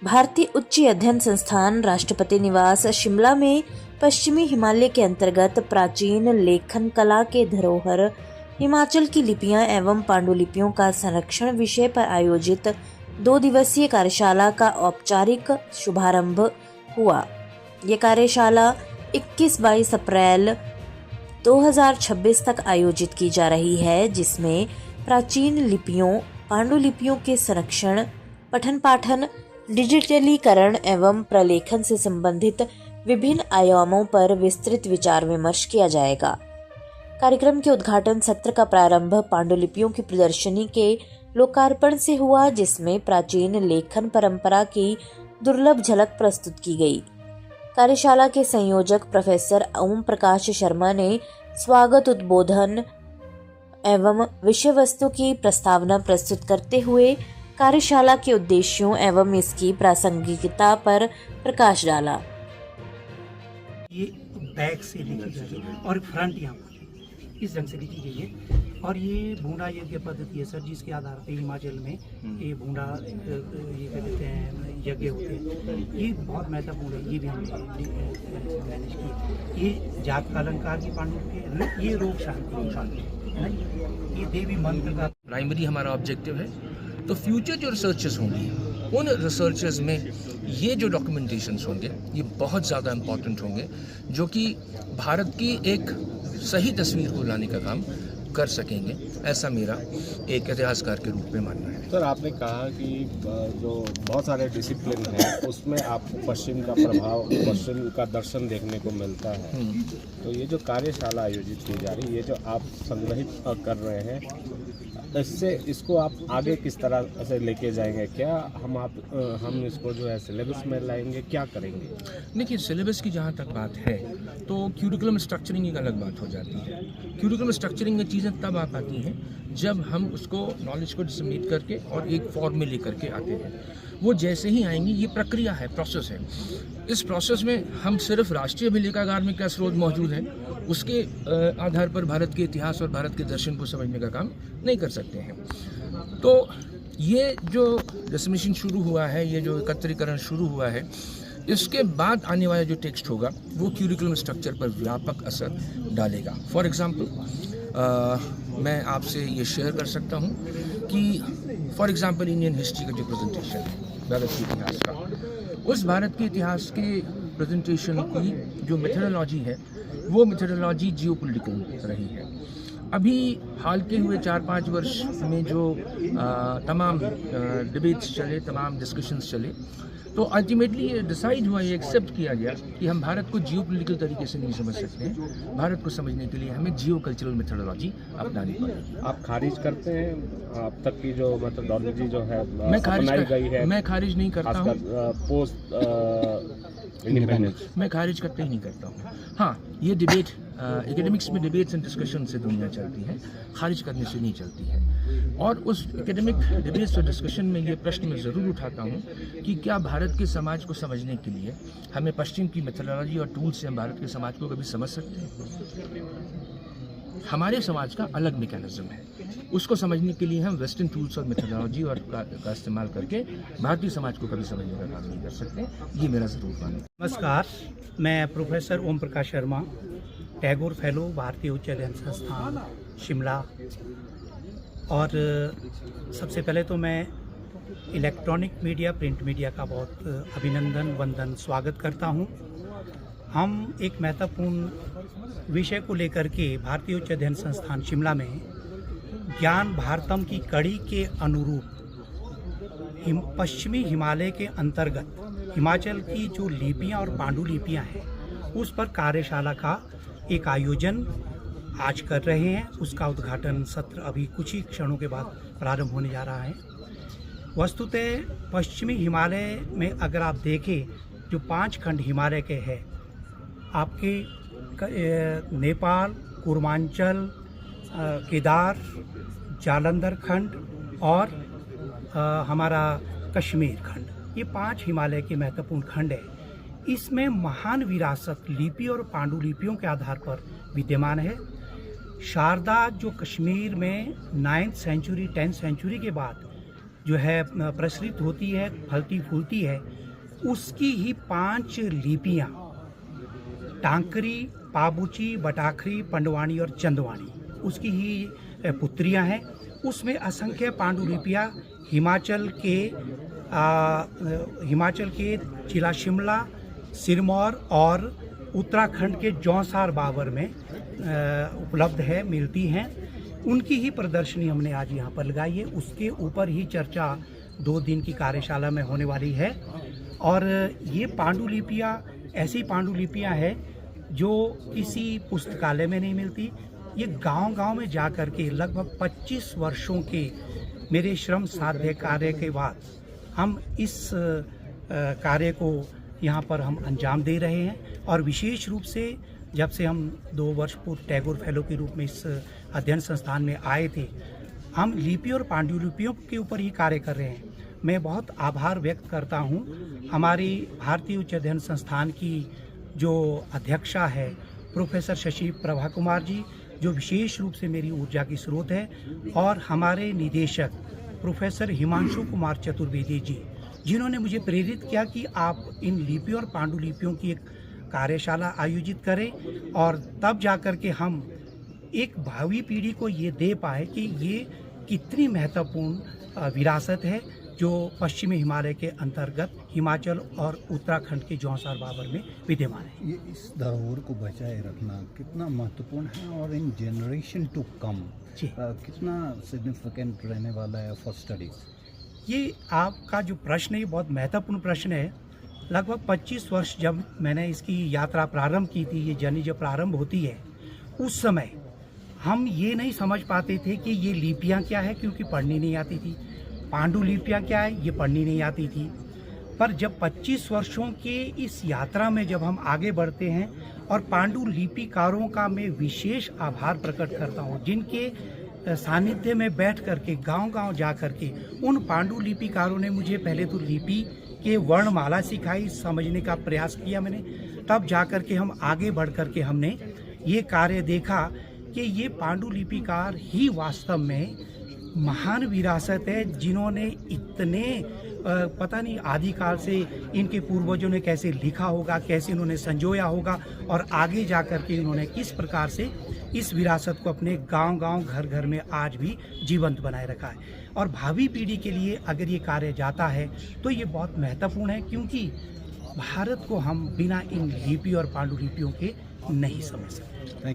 भारतीय उच्च अध्ययन संस्थान राष्ट्रपति निवास शिमला में पश्चिमी हिमालय के अंतर्गत प्राचीन लेखन कला के धरोहर हिमाचल की लिपियां एवं पांडुलिपियों का संरक्षण विषय पर आयोजित 2 दिवसीय कार्यशाला का औपचारिक शुभारंभ हुआ। ये कार्यशाला 21-22 अप्रैल 2026 तक आयोजित की जा रही है, जिसमें प्राचीन लिपियों, पांडुलिपियों के संरक्षण, पठन पाठन, डिजिटलीकरण एवं प्रलेखन से संबंधित विभिन्न आयामों पर विस्तृत विचार विमर्श किया जाएगा। कार्यक्रम के उद्घाटन सत्र का प्रारंभ पांडुलिपियों की प्रदर्शनी के लोकार्पण से हुआ, जिसमें प्राचीन लेखन परंपरा की दुर्लभ झलक प्रस्तुत की गई। कार्यशाला के संयोजक प्रोफेसर ओम प्रकाश शर्मा ने स्वागत उद्बोधन एवं विषय वस्तु की प्रस्तावना प्रस्तुत करते हुए कार्यशाला के उद्देश्यों एवं इसकी प्रासंगिकता पर प्रकाश डाला। ये बैक से लिखी गई है और फ्रंट यहाँ पर इस ढंग से लिखी गई है। और ये भूंडा यज्ञ पद्धति है सर, जिसके आधार पे हिमाचल में ये भूंडा ये क्या कहते हैं यज्ञ होते हैं। ये बहुत महत्वपूर्ण है, ये भी हमने मैनेज की। ये जात का अलंकार की पांडुलिपि है, ये रोग शांति है, ये देवी मंत्र का प्राइमरी हमारा ऑब्जेक्टिव है। तो फ्यूचर जो रिसर्चर्स होंगे, उन रिसर्चर्स में ये जो डॉक्यूमेंटेशंस होंगे ये बहुत ज़्यादा इम्पॉर्टेंट होंगे, जो कि भारत की एक सही तस्वीर को लाने का काम कर सकेंगे, ऐसा मेरा एक इतिहासकार के रूप में मानना है। सर, आपने कहा कि जो बहुत सारे डिसिप्लिन हैं उसमें आपको पश्चिम का प्रभाव, पश्चिम का दर्शन देखने को मिलता है। तो ये जो कार्यशाला आयोजित की जा रही है, ये जो आप संग्रहित कर रहे हैं, इसको आप आगे किस तरह से लेके जाएंगे? क्या हम इसको जो है सिलेबस में लाएंगे, क्या करेंगे? देखिए, सिलेबस की जहाँ तक बात है तो क्यूरिकुलम स्ट्रक्चरिंग एक अलग बात हो जाती है। क्यूरिकुलम स्ट्रक्चरिंग में चीज़ें तब आ पाती हैं जब हम उसको नॉलेज को डिसमिनेट करके और एक फॉर्म में लेकर के आते हैं। वो जैसे ही आएंगी, ये प्रक्रिया है, प्रोसेस है। इस प्रोसेस में हम सिर्फ राष्ट्रीय अभिलेखागार में क्या स्रोत मौजूद है उसके आधार पर भारत के इतिहास और भारत के दर्शन को समझने का काम नहीं कर सकते हैं। तो ये जो डिसमिनेशन शुरू हुआ है, ये जो एकत्रीकरण शुरू हुआ है, इसके बाद आने वाला जो टेक्स्ट होगा वो क्यूरिकुलम स्ट्रक्चर पर व्यापक असर डालेगा। फॉर एग्जांपल मैं आपसे ये शेयर कर सकता हूँ कि फॉर एग्जांपल इंडियन हिस्ट्री का जो प्रेजेंटेशन है भारत के इतिहास का, उस भारत के इतिहास के प्रेजेंटेशन की जो मेथोडोलॉजी है वो मेथोडोलॉजी जियोपॉलिटिकल रही है। अभी हाल के हुए 4-5 वर्ष में जो तमाम डिबेट्स चले, तमाम डिस्कशंस चले, तो अल्टीमेटली ये डिसाइड हुआ, ये एक्सेप्ट किया गया कि हम भारत को जियोपॉलिटिकल तरीके से नहीं समझ सकते हैं। भारत को समझने के लिए हमें जियो कल्चरल मेथोडोलॉजी अपनानी पड़ेगी। आप खारिज करते हैं अब तक की जो मेथोडोलॉजी जो है अपनाई गई है? मैं खारिज नहीं करता हूँ। पोस्ट इंडिपेंडेंस मैं खारिज करते ही नहीं करता हूँ। हाँ, ये डिबेट एकेडमिक्स में डिबेट्स एंड डिस्कशन से दुनिया चलती है, खारिज करने से नहीं चलती है। और उस एकेडमिक डिबेट्स और डिस्कशन में ये प्रश्न मैं ज़रूर उठाता हूँ कि क्या भारत के समाज को समझने के लिए हमें पश्चिम की मेथोडोलॉजी और टूल्स से हम भारत के समाज को कभी समझ सकते हैं? हमारे समाज का अलग मैकेनिज्म है, उसको समझने के लिए हम वेस्टर्न टूल्स और मेथोडोलॉजी और का इस्तेमाल करके भारतीय समाज को कभी समझने का काम नहीं कर सकते। ये मेरा ज़रूर मानना है। नमस्कार, मैं प्रोफेसर ओम प्रकाश शर्मा, टैगोर फेलो, भारतीय उच्च अध्ययन संस्थान शिमला। और सबसे पहले तो मैं इलेक्ट्रॉनिक मीडिया, प्रिंट मीडिया का बहुत अभिनंदन, वंदन, स्वागत करता हूं। हम एक महत्वपूर्ण विषय को लेकर के भारतीय उच्च अध्ययन संस्थान शिमला में ज्ञान भारतम की कड़ी के अनुरूप पश्चिमी हिमालय के अंतर्गत हिमाचल की जो लिपियां और पांडुलिपियां हैं उस पर कार्यशाला का एक आयोजन आज कर रहे हैं। उसका उद्घाटन सत्र अभी कुछ ही क्षणों के बाद प्रारंभ होने जा रहा है। वस्तुतः पश्चिमी हिमालय में अगर आप देखें, जो 5 खंड हिमालय के हैं, आपके नेपाल, पूर्वांचल, केदार, जालंधर खंड और हमारा कश्मीर खंड, ये 5 हिमालय के महत्वपूर्ण खंड है। इसमें महान विरासत लिपि और पांडुलिपियों के आधार पर विद्यमान है। शारदा जो कश्मीर में 9th सेंचुरी 10th सेंचुरी के बाद जो है प्रसरित होती है, फलती फूलती है, उसकी ही 5 लिपियाँ टांकरी, पाबुची, बटाखरी, पंडवानी और चंदवानी उसकी ही पुत्रियाँ हैं। उसमें असंख्य पांडुलिपियाँ हिमाचल के जिला शिमला, सिरमौर और उत्तराखंड के जौंसार बावर में उपलब्ध है, मिलती हैं। उनकी ही प्रदर्शनी हमने आज यहाँ पर लगाई है। उसके ऊपर ही चर्चा 2 दिन की कार्यशाला में होने वाली है। और ये पांडुलिपियाँ ऐसी पांडुलिपियाँ हैं जो किसी पुस्तकालय में नहीं मिलती। ये गांव-गांव में जा कर के लगभग 25 वर्षों के मेरे श्रम साध्य कार्य के बाद हम इस कार्य को यहाँ पर हम अंजाम दे रहे हैं। और विशेष रूप से जब से हम 2 वर्ष पूर्व टैगोर फेलो के रूप में इस अध्ययन संस्थान में आए थे, हम लिपि और पांडुलिपियों के ऊपर ही कार्य कर रहे हैं। मैं बहुत आभार व्यक्त करता हूँ हमारी भारतीय उच्च अध्ययन संस्थान की जो अध्यक्षा है प्रोफेसर शशि प्रभा कुमार जी, जो विशेष रूप से मेरी ऊर्जा की स्रोत है, और हमारे निदेशक प्रोफेसर हिमांशु कुमार चतुर्वेदी जी, जिन्होंने मुझे प्रेरित किया कि आप इन लिपि और पांडुलिपियों की एक कार्यशाला आयोजित करें, और तब जाकर के हम एक भावी पीढ़ी को ये दे पाए कि ये कितनी महत्वपूर्ण विरासत है जो पश्चिमी हिमालय के अंतर्गत हिमाचल और उत्तराखंड के जौंसार बावर में विद्यमान है। ये इस धरोहर को बचाए रखना कितना महत्वपूर्ण है और इन जनरेशन टू कम कितना सिग्निफिकेंट रहने वाला है फॉर स्टडीज? ये आपका जो प्रश्न है ये बहुत महत्वपूर्ण प्रश्न है। लगभग 25 वर्ष जब मैंने इसकी यात्रा प्रारंभ की थी, ये जर्नी जब प्रारंभ होती है, उस समय हम ये नहीं समझ पाते थे कि ये लिपियाँ क्या है, क्योंकि पढ़नी नहीं आती थी। पांडुलिपियाँ क्या है, ये पढ़नी नहीं आती थी। पर जब 25 वर्षों के इस यात्रा में जब हम आगे बढ़ते हैं, और पांडुलिपिकारों का मैं विशेष आभार प्रकट करता हूँ, जिनके सानिध्य में बैठ करके गांव-गांव जा करके उन पांडुलिपिकारों ने मुझे पहले तो लिपि के वर्णमाला सिखाई, समझने का प्रयास किया मैंने। तब जा कर के हम आगे बढ़ कर के हमने ये कार्य देखा कि ये पांडुलिपिकार ही वास्तव में महान विरासत है, जिन्होंने इतने पता नहीं आदिकाल से इनके पूर्वजों ने कैसे लिखा होगा, कैसे इन्होंने संजोया होगा, और आगे जा कर के इन्होंने किस प्रकार से इस विरासत को अपने गांव-गांव, घर-घर में आज भी जीवंत बनाए रखा है। और भावी पीढ़ी के लिए अगर ये कार्य जाता है तो ये बहुत महत्वपूर्ण है, क्योंकि भारत को हम बिना इन लिपि और पांडुलिपियों के नहीं समझ सकते।